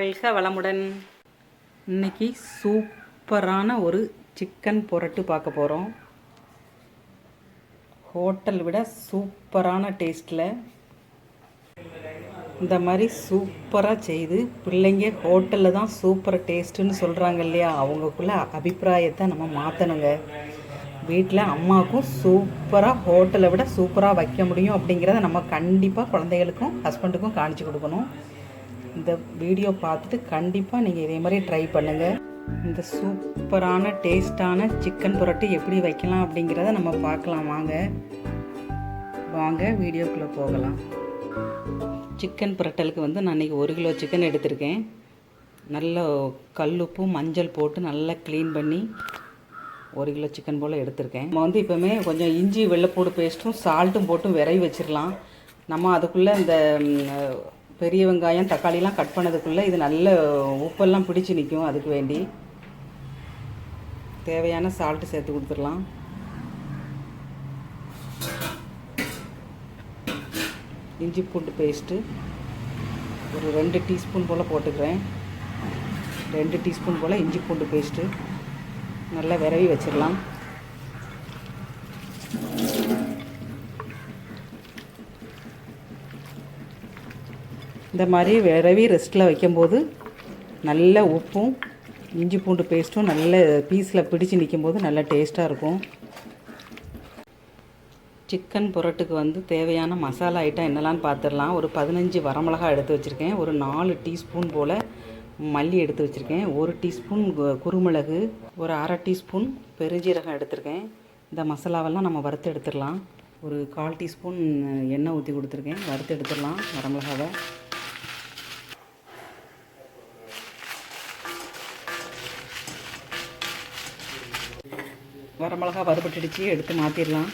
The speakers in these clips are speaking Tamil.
வாழ்க வளமுடன். இன்னைக்கு சூப்பரான ஒரு சிக்கன் புரட்டு பார்க்க போகிறோம். ஹோட்டல் விட சூப்பரான டேஸ்ட்டில் இந்த மாதிரி சூப்பராக செய்து பிள்ளைங்க ஹோட்டலில் தான் சூப்பர் டேஸ்ட்டுன்னு சொல்கிறாங்க இல்லையா, அவங்களுக்குள்ள அபிப்பிராயத்தை நம்ம மாற்றணுங்க. வீட்டில் அம்மாவுக்கும் சூப்பராக ஹோட்டலை விட சூப்பராக வைக்க முடியும் அப்படிங்கிறத நம்ம கண்டிப்பாக குழந்தைகளுக்கும் ஹஸ்பண்டுக்கும் காணிச்சு கொடுக்கணும். இந்த வீடியோ பார்த்துட்டு கண்டிப்பாக நீங்கள் இதே மாதிரி ட்ரை பண்ணுங்கள். இந்த சூப்பரான டேஸ்டான சிக்கன் புரட்டு எப்படி வைக்கலாம் அப்படிங்கிறத நம்ம பார்க்கலாம். வாங்க வீடியோக்குள்ளே போகலாம். சிக்கன் புரட்டலுக்கு நான் இன்றைக்கி 1 கிலோ சிக்கன் எடுத்திருக்கேன். நல்ல கல்லுப்பு மஞ்சள் போட்டு நல்லா க்ளீன் பண்ணி 1 கிலோ சிக்கன் போல் எடுத்திருக்கேன். நம்ம இப்போவுமே கொஞ்சம் இஞ்சி வெள்ளைப்பூடு பேஸ்ட்டும் சால்ட்டும் போட்டு விரைவி வச்சிடலாம். நம்ம அதுக்குள்ளே இந்த பெரிய வெங்காயம் தக்காளிலாம் கட் பண்ணதுக்குள்ளே இது நல்ல உப்பெல்லாம் பிடிச்சி நிற்கும். அதுக்கு வேண்டி தேவையான சால்ட்டு சேர்த்து கொடுத்துடலாம். இஞ்சி பூண்டு பேஸ்ட்டு ஒரு 2 டீஸ்பூன் போல் போட்டுக்கிறேன். 2 டீஸ்பூன் போல் இஞ்சி பூண்டு பேஸ்ட்டு நல்லா விரவி வச்சிடலாம். இந்த மாதிரி விரவி ரெஸ்ட்டில் வைக்கும்போது நல்ல உப்பும் இஞ்சி பூண்டு பேஸ்ட்டும் நல்ல பீஸில் பிடிச்சி நிற்கும்போது நல்ல டேஸ்ட்டாக இருக்கும். சிக்கன் புரட்டுக்கு தேவையான மசாலா ஐட்டம் என்னெல்லாம் பார்த்துடலாம். ஒரு 15 வரமிளகா எடுத்து வச்சுருக்கேன். ஒரு 4 டீஸ்பூன் போல் மல்லி எடுத்து வச்சுருக்கேன். 1 டீஸ்பூன் குருமிளகு, ஒரு 1/2 டீஸ்பூன் பெருஞ்சீரகம் எடுத்திருக்கேன். இந்த மசாலாவெல்லாம் நம்ம வறுத்து எடுத்துடலாம். ஒரு 1/4 டீஸ்பூன் எண்ணெய் ஊற்றி கொடுத்துருக்கேன். வறுத்து எடுத்துடலாம் வரமிளகாவை. வரமிளகா வறுபட்டுடுச்சு, எடுத்து மாற்றிடலாம்.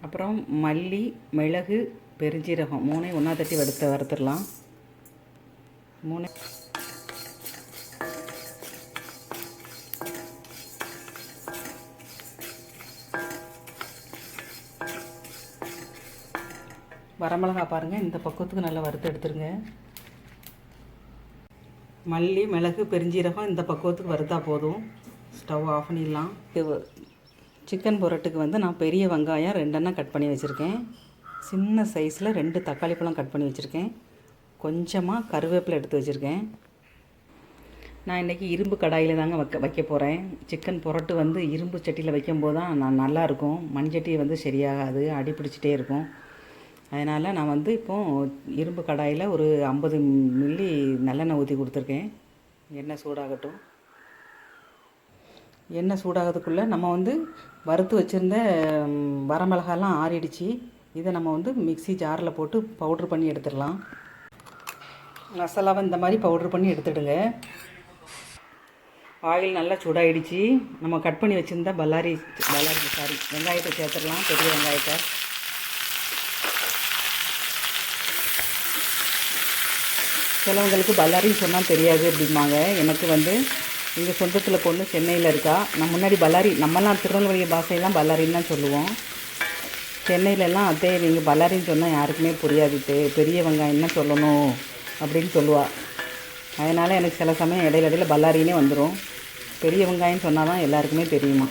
அப்புறம் மல்லி, மிளகு, பெருஞ்சீரகம் 3 ஒன்றா தட்டி வறுத்துடலாம். 3 வரமிளகா பாருங்கள், இந்த பக்குவத்துக்கு நல்லா வறுத்து எடுத்துருங்க. மல்லி, மிளகு, பெருஞ்சீரகம் இந்த பக்குவத்துக்கு வறுத்தா போதும். ஸ்டவ் ஆஃப் பண்ணிடலாம். சிக்கன் புரட்டுக்கு நான் பெரிய வெங்காயம் 2 கட் பண்ணி வச்சுருக்கேன். சின்ன சைஸில் 2 தக்காளி பழம் கட் பண்ணி வச்சுருக்கேன். கொஞ்சமாக கருவேப்பிலை எடுத்து வச்சுருக்கேன். நான் இன்றைக்கி இரும்பு கடாயில் தாங்க வைக்க போகிறேன். சிக்கன் புரட்டு இரும்பு சட்டியில் வைக்கும்போது தான் நல்லாயிருக்கும். மண் சட்டி சரியாகாது, அடி பிடிச்சிட்டே இருக்கும். அதனால் நான் இப்போது இரும்பு கடாயில் ஒரு 50 மில்லி நல்லெண்ணெய் ஊற்றி கொடுத்துருக்கேன். எண்ணெய் சூடாகட்டும். எண்ணெய் சூடாகிறதுக்குள்ளே நம்ம வறுத்து வச்சுருந்த வரமிளகாலாம் ஆறிடுச்சு. இதை நம்ம மிக்ஸி ஜாரில் போட்டு பவுட்ரு பண்ணி எடுத்துடலாம். மசாலாவை இந்த மாதிரி பவுட்ரு பண்ணி எடுத்துடுங்க. ஆயில் நல்லா சூடாகிடுச்சு. நம்ம கட் பண்ணி வச்சுருந்த வெங்காயத்தை சேர்த்துடலாம். பெரிய வெங்காயத்தை சிலவங்களுக்கு பல்லாரின்னு சொன்னால் தெரியாது அப்படிம்பாங்க. எனக்கு எங்கள் சொந்தத்தில் பொண்ணு சென்னையில் இருக்கா. நான் முன்னாடி பல்லாரி, நம்மலாம் திருநெல்வேலி பாஷையெல்லாம் பல்லாரின்னு தான் சொல்லுவோம். சென்னையிலலாம் அதே நீங்கள் பல்லாரின்னு சொன்னால் யாருக்குமே புரியாது, பெரிய வெங்காயம் தான் சொல்லணும் அப்படின்னு சொல்லுவாள். அதனால் எனக்கு சில சமயம் இடையில பல்லாரினே வந்துடும். பெரிய வெங்காயம் சொன்னால் தான் எல்லாருக்குமே தெரியுமா.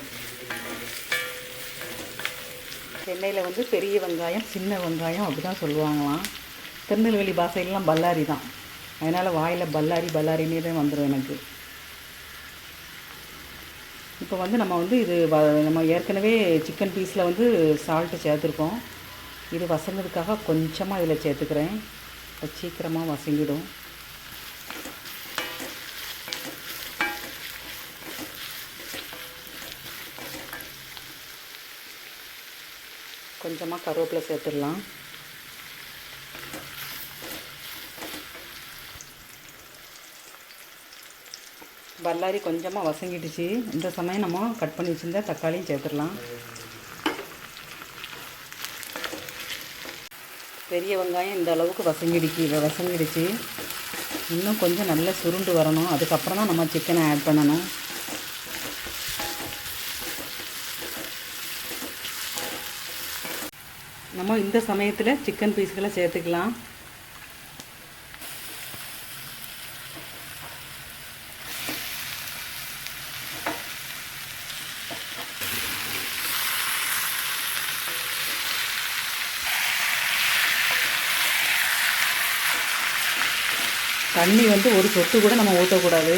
சென்னையில் பெரிய வெங்காயம் சின்ன வெங்காயம் அப்படி தான் சொல்லுவாங்களாம். திருநெல்வேலி பாஷையிலலாம் பல்லாரி தான். அதனால் வாயில் பல்லாரினே தான் வந்துடும் எனக்கு. இப்போ நம்ம இது நம்ம ஏற்கனவே சிக்கன் பீஸில் சால்ட்டு சேர்த்துருக்கோம். இது வசங்கிறதுக்காக கொஞ்சமாக இதில் சேர்த்துக்கிறேன். சீக்கிரமாக வசங்கிடும். கொஞ்சமாக கருவேப்பிலை சேர்த்துடலாம். பல்லாரி கொஞ்சமாக வசங்கிடுச்சு. இந்த சமயம் நம்ம கட் பண்ணி வச்சுருந்த தக்காளியும் சேர்த்துடலாம். பெரிய வெங்காயம் இந்த அளவுக்கு வசங்கிடுச்சு. இன்னும் கொஞ்சம் நல்லா சுருண்டு வரணும். அதுக்கப்புறம் தான் நம்ம சிக்கனை ஆட் பண்ணணும். நம்ம இந்த சமயத்தில் சிக்கன் பீஸ்களை சேர்த்துக்கலாம். தண்ணி வந்து ஒரு சொட்டு கூட நம்ம ஊற்றக்கூடாது.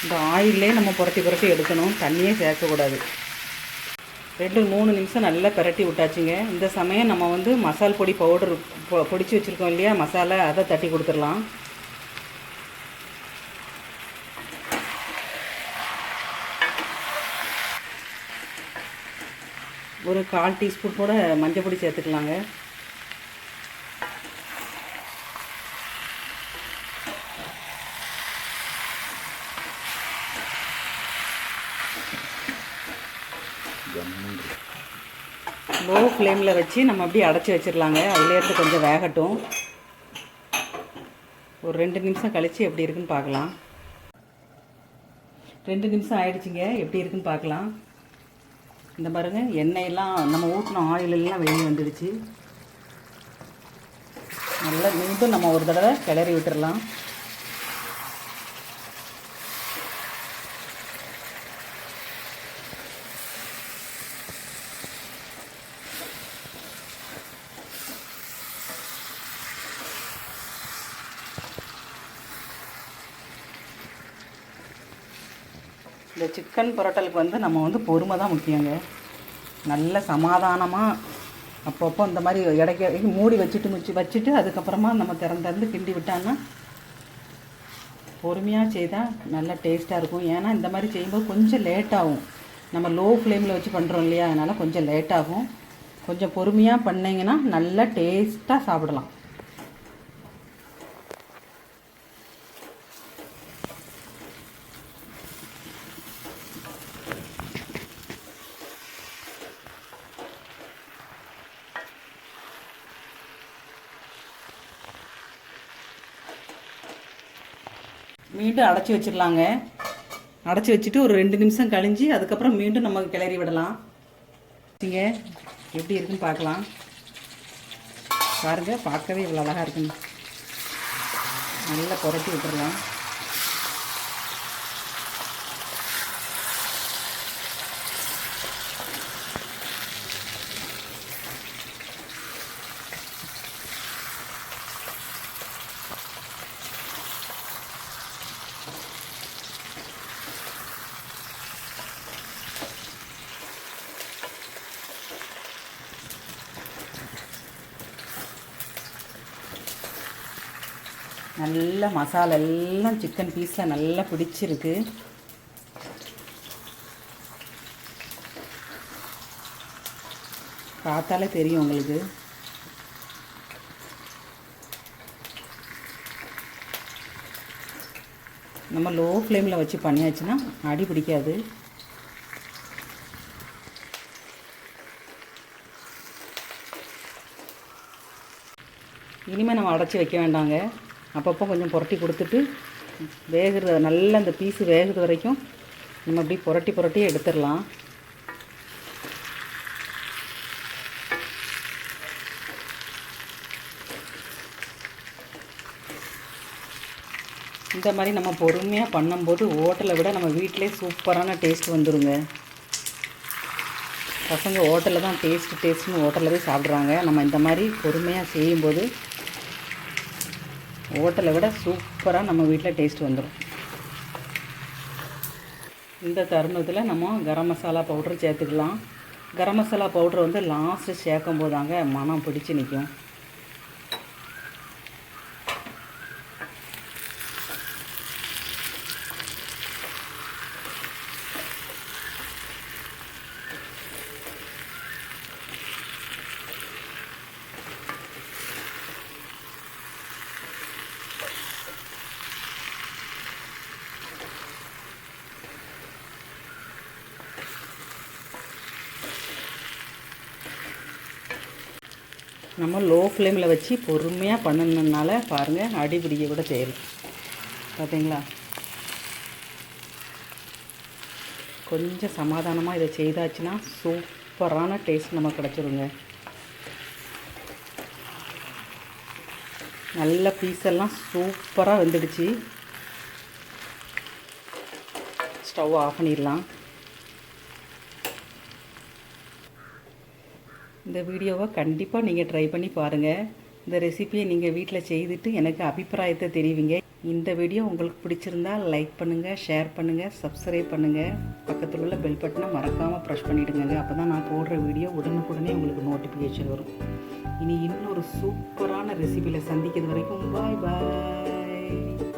இந்த ஆயிலே நம்ம புரட்டி புரட்டி எடுக்கணும், தண்ணியே சேர்க்கக்கூடாது. 2-3 நிமிஷம் நல்லா பிரட்டி விட்டாச்சுங்க. இந்த சமயம் நம்ம வந்து மசால் பொடி பவுடர் பொடிச்சு வச்சுருக்கோம் இல்லையா, மசாலா, அதை தட்டி கொடுத்துடலாம். ஒரு 1/4 டீஸ்பூன் கூட மஞ்சள் பொடி சேர்த்துக்கலாங்க. லோ ஃப்ளேமில் வச்சு நம்ம அப்படியே அடைச்சி வச்சிடலாங்க. அதுலேருந்து கொஞ்சம் வேகட்டும். ஒரு 2 நிமிஷம் கழித்து எப்படி இருக்குன்னு பார்க்கலாம். 2 நிமிஷம் ஆயிடுச்சுங்க. எப்படி இருக்குன்னு பார்க்கலாம். இந்த பாருங்க, எண்ணெயெல்லாம் நம்ம ஊற்றின ஆயிலெல்லாம் வெளியே வந்துடுச்சு. நல்லா மீண்டும் நம்ம ஒரு தடவை கிளறி விட்டுடலாம். இந்த சிக்கன் புரட்டலுக்கு வந்து நம்ம வந்து பொறுமை தான் முக்கியங்க. நல்ல சமாதானமாக அப்பப்போ இந்த மாதிரி இடைக்க மூடி வச்சுட்டு அதுக்கப்புறமா நம்ம திறந்து கிண்டி விட்டான்னா பொறுமையாக செய்தால் நல்லா டேஸ்ட்டாக இருக்கும். ஏன்னா இந்த மாதிரி செய்யும்போது கொஞ்சம் லேட்டாகும். நம்ம லோ ஃப்ளேமில் வச்சு பண்ணுறோம் இல்லையா, அதனால் கொஞ்சம் லேட்டாகும். கொஞ்சம் பொறுமையாக பண்ணிங்கன்னா நல்லா டேஸ்ட்டாக சாப்பிடலாம். மீண்டும் அடைச்சி வச்சிடலாங்க. அடைச்சி வச்சுட்டு ஒரு 2 நிமிஷம் கழிஞ்சு அதுக்கப்புறம் மீண்டும் நம்ம கிளறி விடலாம். இங்கே எப்படி இருக்குன்னு பார்க்கலாம். பாருங்கள், பார்க்கவே இவ்வளோ அழகாக இருக்குங்க. நல்லா புரட்டி விட்டுடலாம். நல்ல மசாலா எல்லாம் சிக்கன் பீஸில் நல்லா பிடிச்சிருக்கு. பார்த்தாலே தெரியும் உங்களுக்கு. நம்ம லோ ஃப்ளேமில் வச்சு பண்ணியாச்சுன்னா அடி பிடிக்காது. இனிமேல் நம்ம அடைச்சி வைக்க வேண்டாங்க. அப்பப்போ கொஞ்சம் புரட்டி கொடுத்துட்டு வேகிறது நல்லா அந்த பீஸு வேகிறது வரைக்கும் நம்ம அப்படி புரட்டி எடுத்துடலாம். இந்த மாதிரி நம்ம பொறுமையாக பண்ணும்போது ஹோட்டலை விட நம்ம வீட்டிலே சூப்பரான டேஸ்ட் வந்துடுங்க. பசங்க ஹோட்டலில் தான் டேஸ்ட்டுன்னு ஹோட்டலில் போய் சாப்பிட்றாங்க. நம்ம இந்த மாதிரி பொறுமையாக செய்யும்போது ஹோட்டலை விட சூப்பராக நம்ம வீட்டில் டேஸ்ட் வந்துடும். இந்த தருணத்தில் நம்ம கரம் மசாலா பவுட்ரு சேர்த்துக்கலாம். கரம் மசாலா பவுட்ரு வந்து லாஸ்ட்டு சேர்க்கும் போதாங்க மனம் பிடிச்சி நிற்கும். நம்ம லோ ஃப்ளேமில் வச்சு பொறுமையாக பண்ணணுனால பாருங்கள், அடிபிடிக்க கூட செய்யலாம். பார்த்தீங்களா? கொஞ்சம் சமாதானமாக இதை செய்தாச்சுன்னா சூப்பரான டேஸ்ட் நமக்கு கிடச்சிருங்க. நல்ல பீஸெல்லாம் சூப்பராக வெந்துடுச்சு. ஸ்டவ் ஆஃப் பண்ணிடலாம். இந்த வீடியோவை கண்டிப்பாக நீங்கள் ட்ரை பண்ணி பாருங்கள். இந்த ரெசிபியை நீங்கள் வீட்டில் செய்துட்டு எனக்கு அபிப்பிராயத்தை தெரிவிங்க. இந்த வீடியோ உங்களுக்கு பிடிச்சிருந்தா லைக் பண்ணுங்கள், ஷேர் பண்ணுங்கள், சப்ஸ்கிரைப் பண்ணுங்கள். பக்கத்தில் உள்ள பெல் பட்டனை மறக்காமல் ப்ரெஸ் பண்ணிவிடுங்க. அப்போ தான் நான் போடுற வீடியோ உடனுக்குடனே உங்களுக்கு நோட்டிஃபிகேஷன் வரும். இனி இன்னொரு சூப்பரான ரெசிபியில் சந்திக்கிறது வரைக்கும் பாய் பாய்.